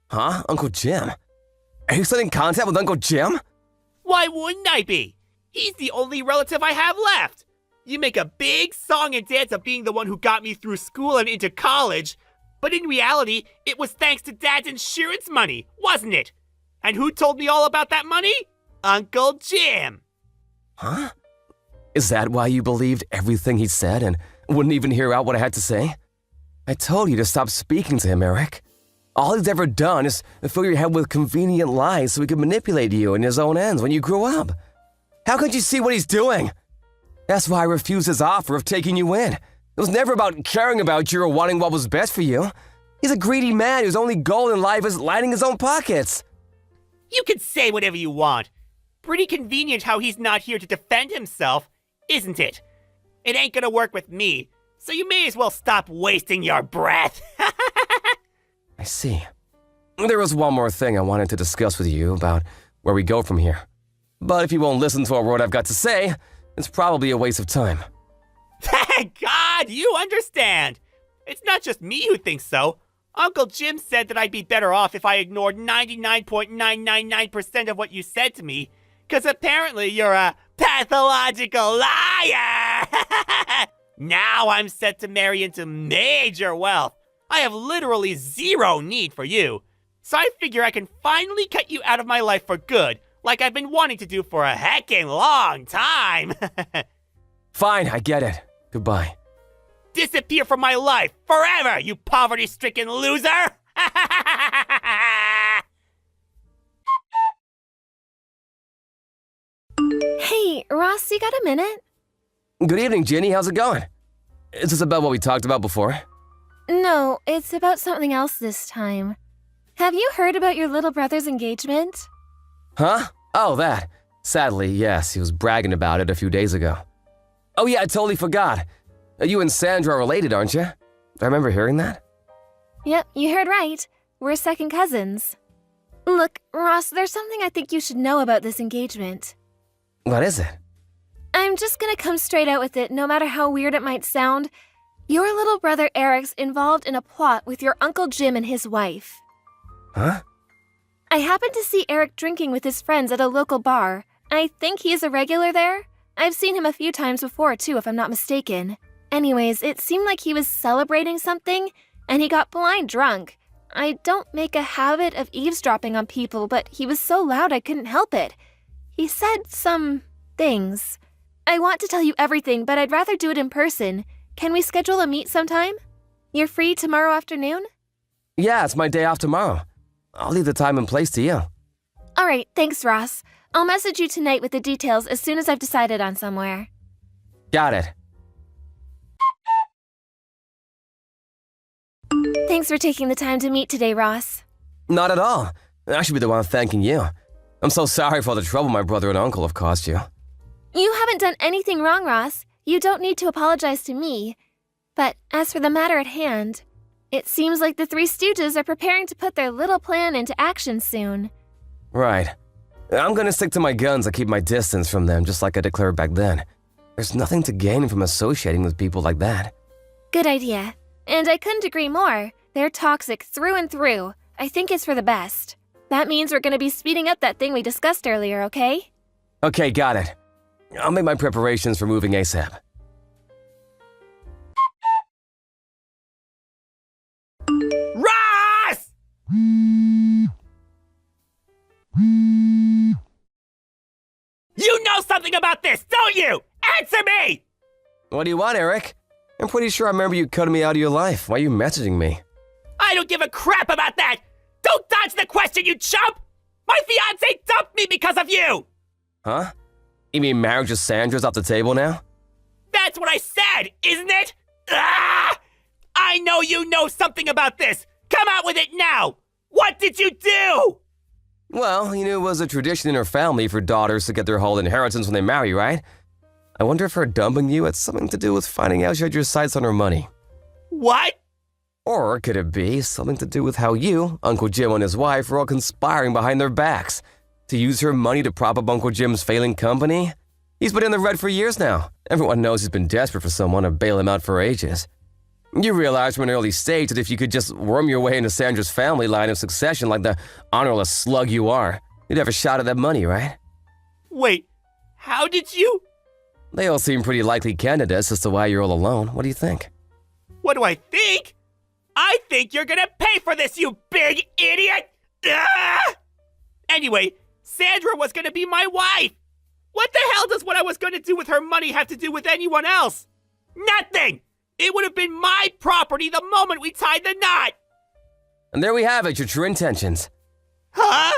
Huh? Uncle Jim? Are you still in contact with Uncle Jim? Why wouldn't I be? He's the only relative I have left. You make a big song and dance of being the one who got me through school and into college, but in reality, it was thanks to Dad's insurance money, wasn't it? And who told me all about that money? Uncle Jim. Huh? Is that why you believed everything he said and wouldn't even hear out what I had to say? I told you to stop speaking to him, Eric. All he's ever done is fill your head with convenient lies so he could manipulate you in his own ends when you grew up. How could you see what he's doing? That's why I refused his offer of taking you in. It was never about caring about you or wanting what was best for you. He's a greedy man whose only goal in life is lining his own pockets. You can say whatever you want. Pretty convenient how he's not here to defend himself, isn't it? It ain't gonna work with me, so you may as well stop wasting your breath. I see. There was one more thing I wanted to discuss with you about where we go from here. But if you won't listen to a word I've got to say, it's probably a waste of time. Thank God you understand. It's not just me who thinks so. Uncle Jim said that I'd be better off if I ignored 99.999% of what you said to me, because apparently you're a pathological liar. Now I'm set to marry into major wealth. I have literally zero need for you. So I figure I can finally cut you out of my life for good, like I've been wanting to do for a heckin' long time. Fine, I get it. Goodbye. Disappear from my life forever, you poverty-stricken loser! Hey, Ross, you got a minute? Good evening, Ginny. How's it going? Is this about what we talked about before? No, it's about something else this time. Have you heard about your little brother's engagement? Huh? Oh, that. Sadly, yes, he was bragging about it a few days ago. Oh yeah, I totally forgot. You and Sandra are related, aren't you? I remember hearing that. Yep, you heard right. We're second cousins. Look, Ross, there's something I think you should know about this engagement. What is it? I'm just gonna come straight out with it, no matter how weird it might sound. Your little brother Eric's involved in a plot with your Uncle Jim and his wife. Huh? I happened to see Eric drinking with his friends at a local bar. I think he's a regular there. I've seen him a few times before, too, if I'm not mistaken. Anyways, it seemed like he was celebrating something, and he got blind drunk. I don't make a habit of eavesdropping on people, but he was so loud I couldn't help it. He said some things. I want to tell you everything, but I'd rather do it in person. Can we schedule a meet sometime? You're free tomorrow afternoon? Yeah, it's my day off tomorrow. I'll leave the time and place to you. All right, thanks, Ross. I'll message you tonight with the details as soon as I've decided on somewhere. Got it. Thanks for taking the time to meet today, Ross. Not at all. I should be the one thanking you. I'm so sorry for all the trouble my brother and uncle have caused you. You haven't done anything wrong, Ross. You don't need to apologize to me. But as for the matter at hand, it seems like the Three Stooges are preparing to put their little plan into action soon. Right. I'm gonna stick to my guns and keep my distance from them, just like I declared back then. There's nothing to gain from associating with people like that. Good idea. And I couldn't agree more. They're toxic through and through. I think it's for the best. That means we're gonna be speeding up that thing we discussed earlier, okay? Okay, got it. I'll make my preparations for moving ASAP. Ross! You know something about this, don't you? Answer me! What do you want, Eric? I'm pretty sure I remember you cutting me out of your life. Why are you messaging me? I don't give a crap about that! Don't dodge the question, you chump! My fiancé dumped me because of you! Huh? You mean marriage with Sandra's off the table now? That's what I said, isn't it? Ah! I know you know something about this! Come out with it now! What did you do? Well, you knew it was a tradition in her family for daughters to get their whole inheritance when they marry, right? I wonder if her dumping you had something to do with finding out she had your sights on her money. What? Or could it be something to do with how you, Uncle Jim and his wife were all conspiring behind their backs to use her money to prop up Uncle Jim's failing company? He's been in the red for years now. Everyone knows he's been desperate for someone to bail him out for ages. You realized from an early stage that if you could just worm your way into Sandra's family line of succession like the honorless slug you are, you'd have a shot at that money, right? Wait, how did you? They all seem pretty likely candidates as to why you're all alone. What do you think? What do I think? I think you're gonna pay for this, you big idiot! Ah! Anyway, Sandra was gonna be my wife! What the hell does what I was gonna do with her money have to do with anyone else? Nothing! It would have been my property the moment we tied the knot! And there we have it, your true intentions. Huh?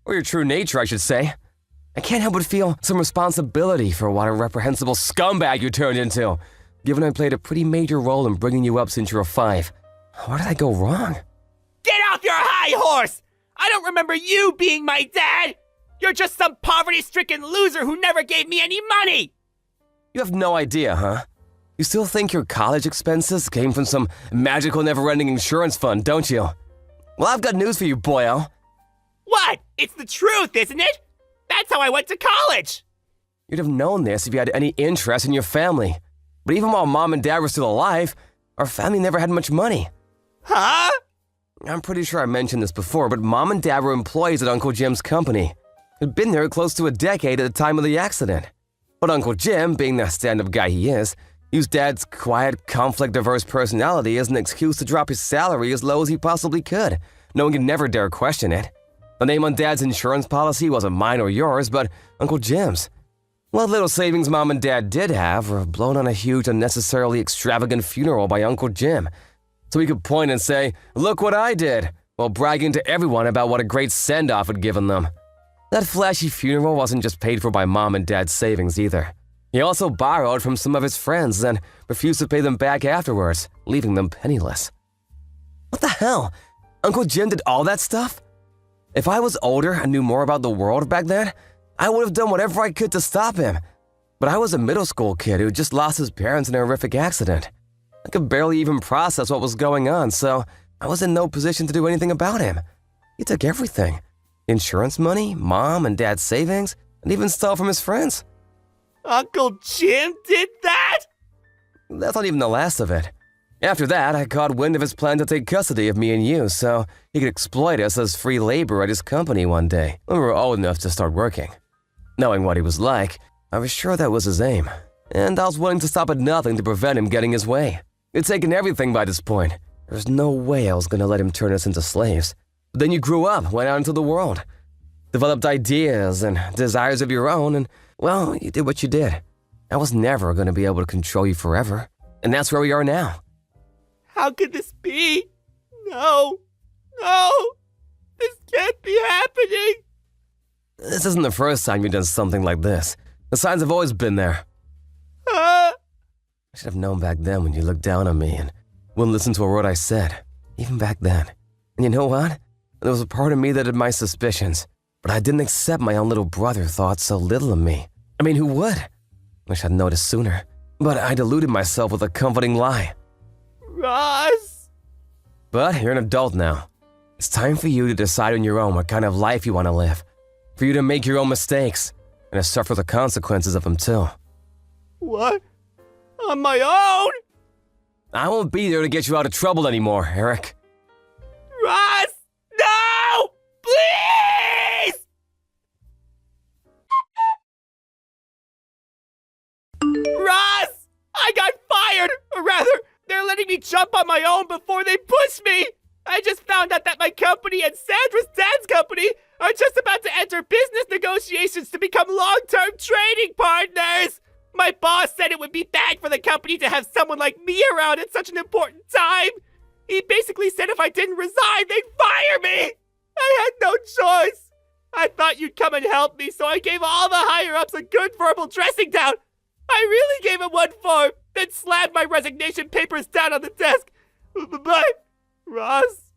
Or your true nature, I should say. I can't help but feel some responsibility for what a reprehensible scumbag you turned into, given I played a pretty major role in bringing you up since you were 5. Where did I go wrong? Get off your high horse! I don't remember you being my dad! You're just some poverty-stricken loser who never gave me any money! You have no idea, huh? You still think your college expenses came from some magical never-ending insurance fund, don't you? Well, I've got news for you, boyo. What? It's the truth, isn't it? That's how I went to college! You'd have known this if you had any interest in your family. But even while Mom and Dad were still alive, our family never had much money. Huh? I'm pretty sure I mentioned this before, but Mom and Dad were employees at Uncle Jim's company. Had been there close to a decade at the time of the accident. But Uncle Jim, being the stand-up guy he is, used Dad's quiet, conflict-averse personality as an excuse to drop his salary as low as he possibly could, knowing he'd never dare question it. The name on Dad's insurance policy wasn't mine or yours, but Uncle Jim's. What little savings Mom and Dad did have were blown on a huge, unnecessarily extravagant funeral by Uncle Jim, so he could point and say, "Look what I did," while bragging to everyone about what a great send-off had given them. That flashy funeral wasn't just paid for by Mom and Dad's savings either. He also borrowed from some of his friends and refused to pay them back afterwards, leaving them penniless. What the hell? Uncle Jim did all that stuff? If I was older and knew more about the world back then, I would have done whatever I could to stop him. But I was a middle school kid who just lost his parents in a horrific accident. I could barely even process what was going on, so I was in no position to do anything about him. He took everything. Insurance money, Mom and Dad's savings, and even stole from his friends. Uncle Jim did that? That's not even the last of it. After that, I caught wind of his plan to take custody of me and you so he could exploit us as free labor at his company one day when we were old enough to start working. Knowing what he was like, I was sure that was his aim, and I was willing to stop at nothing to prevent him getting his way. He'd taken everything by this point. There was no way I was going to let him turn us into slaves. But then you grew up, went out into the world, developed ideas and desires of your own, and, well, you did what you did. I was never going to be able to control you forever, and that's where we are now. How could this be? No. This can't be happening. This isn't the first time you've done something like this. The signs have always been there. I should have known back then when you looked down on me and wouldn't listen to a word I said, even back then. And you know what? there was a part of me that had my suspicions, but I didn't accept my own little brother thought so little of me. I mean, who would? Wish I'd noticed sooner, but I deluded myself with a comforting lie. Ross! But you're an adult now. It's time for you to decide on your own what kind of life you want to live, for you to make your own mistakes, and to suffer the consequences of them too. What? On my own? I won't be there to get you out of trouble anymore, Eric. Ross! No! Please! Ross! I got fired! Or rather, they're letting me jump on my own before they push me! I just found out that my company and Sandra's dad's company are just about to enter business negotiations to become long-term trading partners! My boss said it would be bad for the company to have someone like me around at such an important time! He basically said if I didn't resign, they'd fire me! I had no choice! I thought you'd come and help me, so I gave all the higher-ups a good verbal dressing down! I really gave him one form, then slammed my resignation papers down on the desk. But, Ross,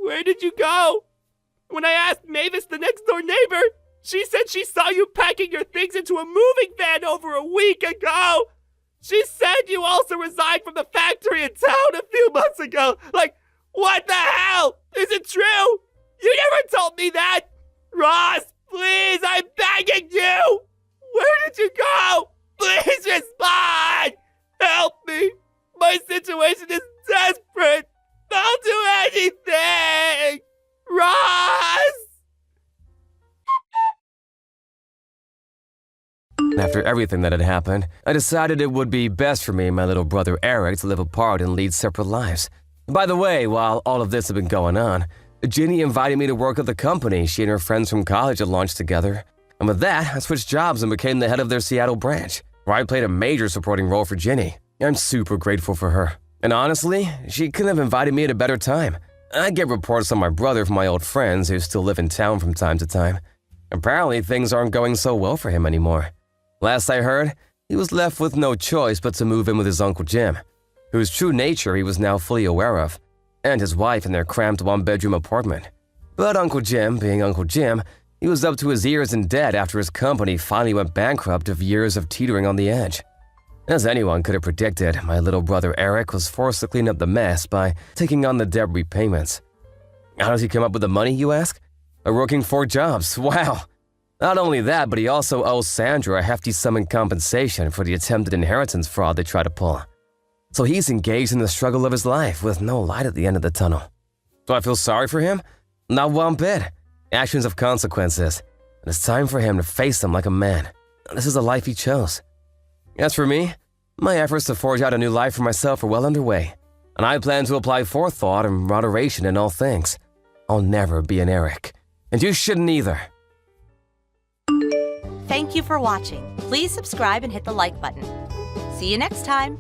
where did you go? When I asked Mavis, the next-door neighbor, she said she saw you packing your things into a moving van over a week ago. She said you also resigned from the factory in town a few months ago. Like, what the hell? Is it true? You never told me that. Ross, please, I'm begging you. Where did you go? Please respond! Help me! My situation is desperate! I'll do anything! Ross! After everything that had happened, I decided it would be best for me and my little brother Eric to live apart and lead separate lives. By the way, while all of this had been going on, Ginny invited me to work at the company she and her friends from college had launched together. And with that, I switched jobs and became the head of their Seattle branch, where I played a major supporting role for Ginny. I'm super grateful for her. And honestly, she couldn't have invited me at a better time. I get reports on my brother from my old friends who still live in town from time to time. Apparently, things aren't going so well for him anymore. Last I heard, he was left with no choice but to move in with his Uncle Jim, whose true nature he was now fully aware of, and his wife in their cramped one-bedroom apartment. But Uncle Jim, being Uncle Jim, he was up to his ears in debt after his company finally went bankrupt of years of teetering on the edge. As anyone could have predicted, my little brother Eric was forced to clean up the mess by taking on the debt repayments. How does he come up with the money, you ask? By working 4 jobs, wow! Not only that, but he also owes Sandra a hefty sum in compensation for the attempted inheritance fraud they tried to pull. So he's engaged in the struggle of his life with no light at the end of the tunnel. Do I feel sorry for him? Not one bit. Actions have consequences, and it's time for him to face them like a man. This is the life he chose. As for me, my efforts to forge out a new life for myself are well underway, and I plan to apply forethought and moderation in all things. I'll never be an Eric, and you shouldn't either. Thank you for watching. Please subscribe and hit the like button. See you next time.